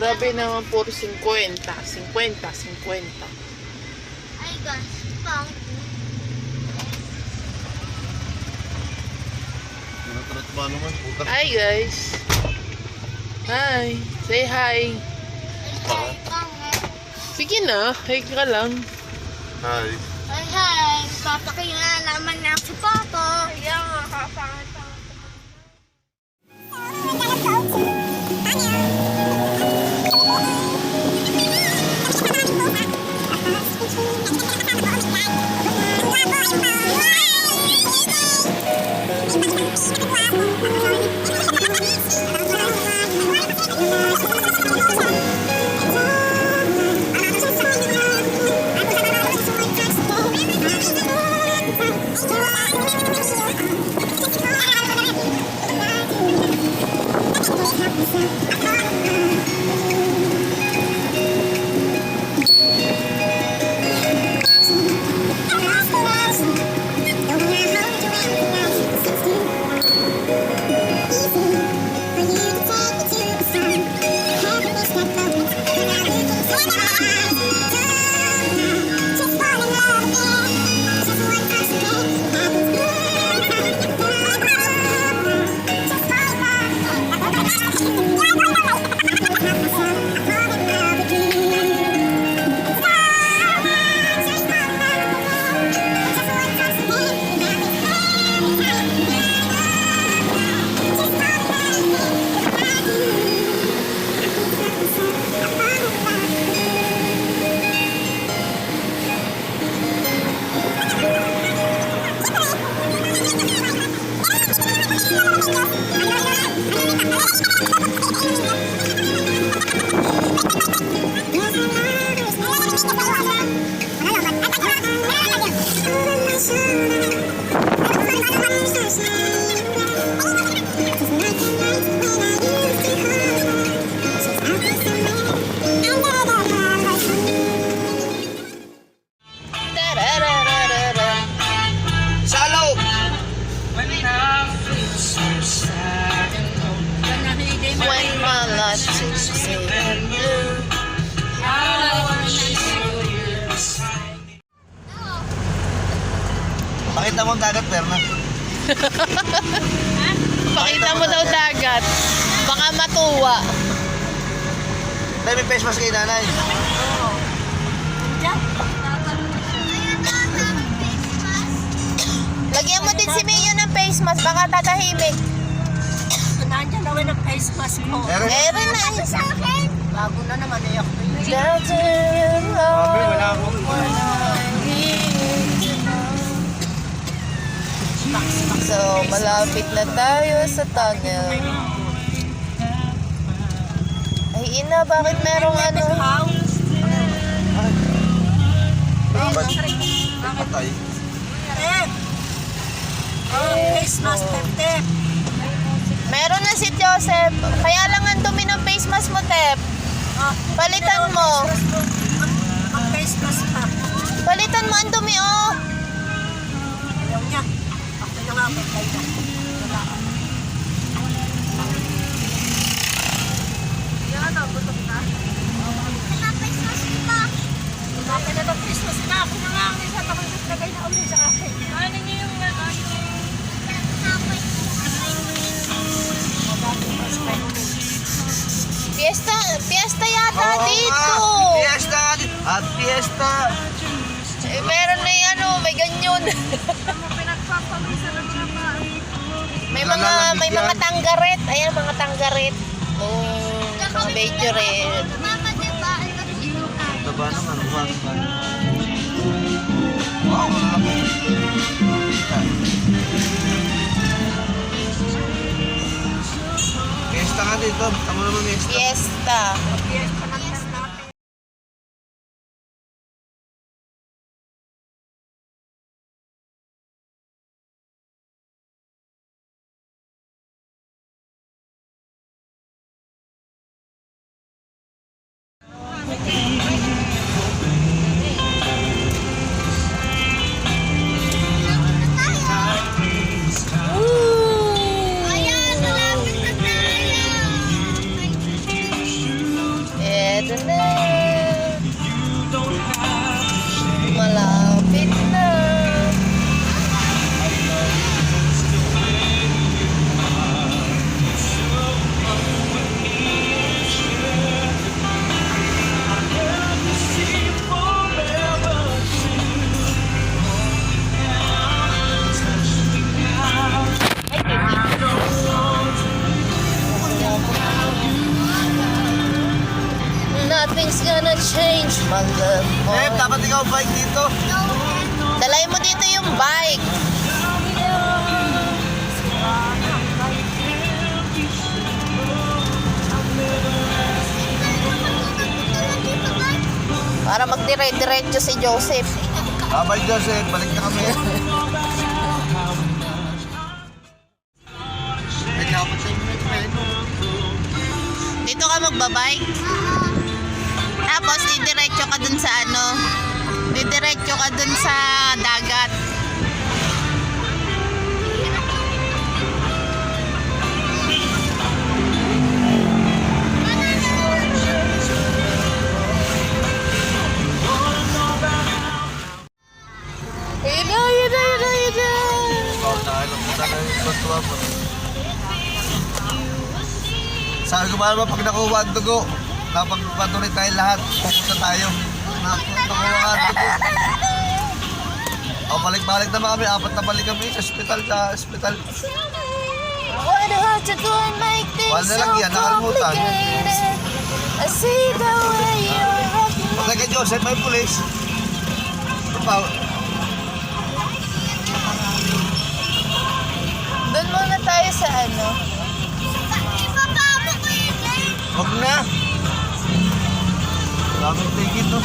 Grabe naman, puro 50. 50. Ay, guys. Pang. Tinatrat ba naman? Puta. Hi guys. Hi. Say hi. Ay, pang. Sige na, hi ka lang. Hi. Ay, hi. Papakilalaman na si Papa. Ayan, kakapangit. When my life is in blue. Pakita mo ang dagat, Perna. Pakita mo daw dagat. Baka matuwa. Dahil may face mask kay nanay. Lagyan mo din si Mio ng face mask. Baka tatahimik. Nandiyan naman ang face mask ko. Meron na. Sa akin. Bago na naman ay ako. Wala akong So, malapit na tayo sa tunnel. Ay, ina, bakit merong ano? patay. Face mask, Tep. Meron na si Joseph. Kaya lang ang dumi ng face mask mo, Tep. Palitan mo. Ang face mask pa. Palitan mo ang dumi, oh. Ayaw niya. Ako na nga, patay na. Yan, butok na. Pinapay sa sila. Bakit na itong face mask na? Ako na nga ang isa na kung naglagay na uli sa akin. Ano niyo yung Fiesta yata dito. Fiesta! At fiesta! Meron may ganyan. may mga tanggaret. Ayan, mga tanggaret. Mga bachelorette. Mama, diba? Ang dito na. Taba naman, umakas ba? Wow, malaki. Fiesta ka dito. Tama naman fiesta. Fiesta. Fiesta na natin. Ayan, malapit na tayo. Nothing's gonna change my love for Sep, dapat ikaw bike dito. Dalay mo dito yung bike. Para magdire-diretso si Joseph. Bye, Joseph. Balik na kami. Ay, dapat sa inyo treno. Dito ka magbabike. Tapos didiretso ka dun sa ano. Didiretso ka dun sa dagat. Ayun na. Oh, nakailang kita na yung patuwa mo. Sabi ko ba pag nakuha ang dugo, napagpatuloy tayo lahat, pupunta tayo. Nakuha ang dugo. O, balik-balik naman kami, 4 na balik kami sa ospital. What hard to do and make things Wala na so lang yan, nakalimutan. complicated. I see the way you're rocking. Patay kay Joseph, may pulis. Doon muna tayo sa ano. Ipapamo ko yun eh. Huwag na. Daming tigit, no?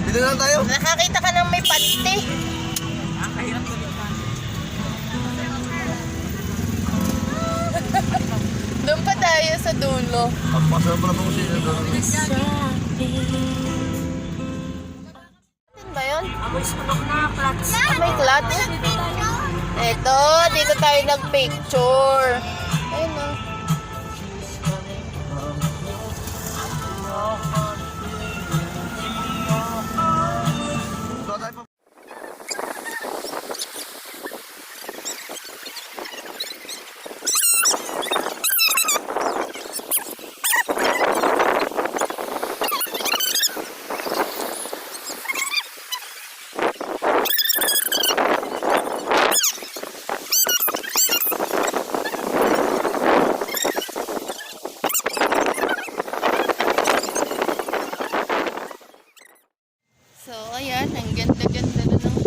Dito na lang tayo. Nakakita ka ng may panty. Doon pa tayo sa dulo. Ang pasal pala pang sila doon. Saan ba yun? Amoy sunok na, clutch. May clutch. Eto, dito tayo nag-picture. Ayun o. Doon tayo pa. So, ayan. Ang ganda-ganda na ng